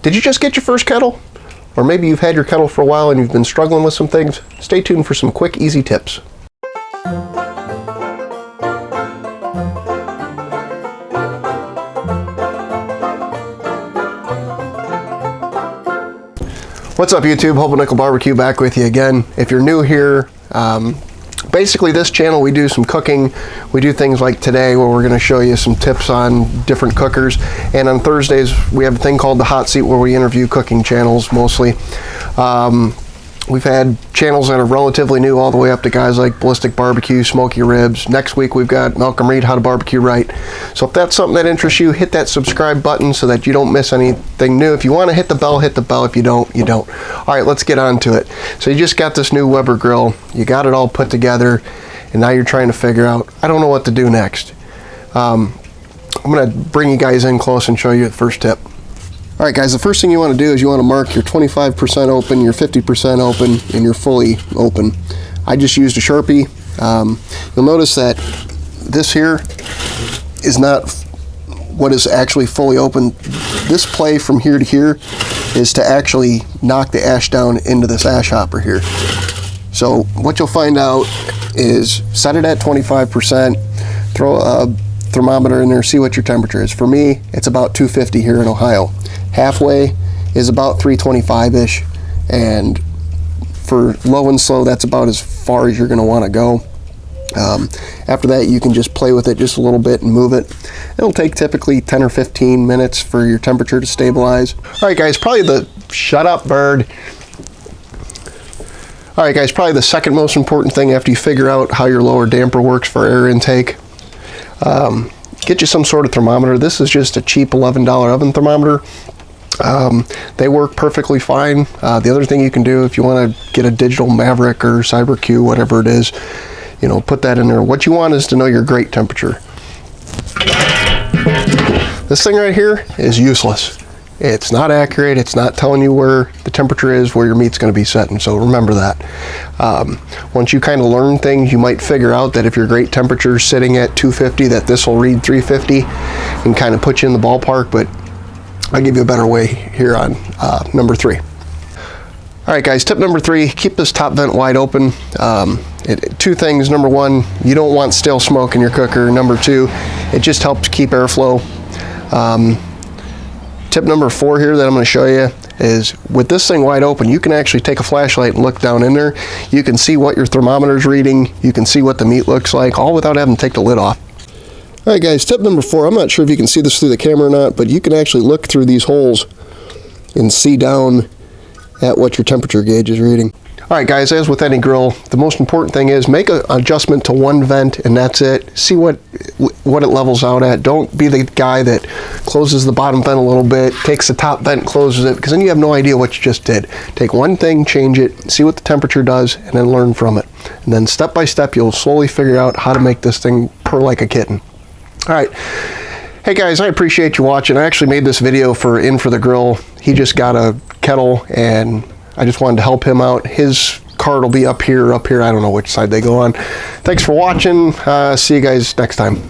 Did you just get your first kettle? Or maybe you've had your kettle for a while and you've been struggling with some things? Stay tuned for some quick, easy tips. What's up, YouTube? Hope Nickel Barbecue back with you again. If you're new here, basically this channel we do some cooking. We do things like today where we're going to show you some tips on different cookers, and on Thursdays we have a thing called the hot seat where we interview cooking channels mostly. We've had channels that are relatively new all the way up to guys like Ballistic Barbecue, Smoky Ribs. Next week we've got Malcolm Reed, How to Barbecue Right. So if that's something that interests you, hit that subscribe button so that you don't miss anything new. If you want to hit the bell, hit the bell. If you don't, you don't. All right, let's get on to it. So you just got this new Weber grill. You got it all put together, and now you're trying to figure out, I don't know what to do next. I'm going to bring you guys in close and show you the first tip. All right, guys, the first thing you want to do is you want to mark your 25% open, your 50% open, and your fully open. I just used a Sharpie. You'll notice that this here is not what is actually fully open. This play from here to here is to actually knock the ash down into this ash hopper here. So what you'll find out is set it at 25%, throw a thermometer in there, see what your temperature is. For me, it's about 250 here in Ohio. Halfway is about 325-ish, and for low and slow, that's about as far as you're going to want to go. After that, you can just play with it just a little bit and move it. It'll take typically 10 or 15 minutes for your temperature to stabilize. All right, guys, probably the shut up, bird. All right, guys, probably the second most important thing after you figure out how your lower damper works for air intake. Get you some sort of thermometer. This is just a cheap $11 oven thermometer. They work perfectly fine. The other thing you can do if you want to get a digital Maverick or CyberQ, whatever it is, you know, put that in there. What you want is to know your grate temperature. This thing right here is useless. It's not accurate. It's not telling you where the temperature is, where your meat's going to be setting. So remember that. Once you kind of learn things, you might figure out that if your grate temperature is sitting at 250, that this will read 350 and kind of put you in the ballpark. But I'll give you a better way here on number 3. All right, guys, tip number 3, keep this top vent wide open. Two things. Number 1, you don't want stale smoke in your cooker. Number 2, it just helps keep airflow. Tip number 4 here that I'm going to show you is with this thing wide open, you can actually take a flashlight and look down in there. You can see what your thermometer is reading. You can see what the meat looks like, all without having to take the lid off. All right, guys, tip number 4, I'm not sure if you can see this through the camera or not, but you can actually look through these holes and see down at what your temperature gauge is reading. All right, guys, as with any grill, the most important thing is make an adjustment to one vent, and that's it. See what it levels out at. Don't be the guy that closes the bottom vent a little bit, takes the top vent, closes it, because then you have no idea what you just did. Take one thing, change it, see what the temperature does, and then learn from it. And then step by step, you'll slowly figure out how to make this thing purr like a kitten. All right. Hey guys, I appreciate you watching. I actually made this video for In For The Grill. He just got a kettle, and I just wanted to help him out. His card will be up here, I don't know which side they go on. Thanks for watching. See you guys next time.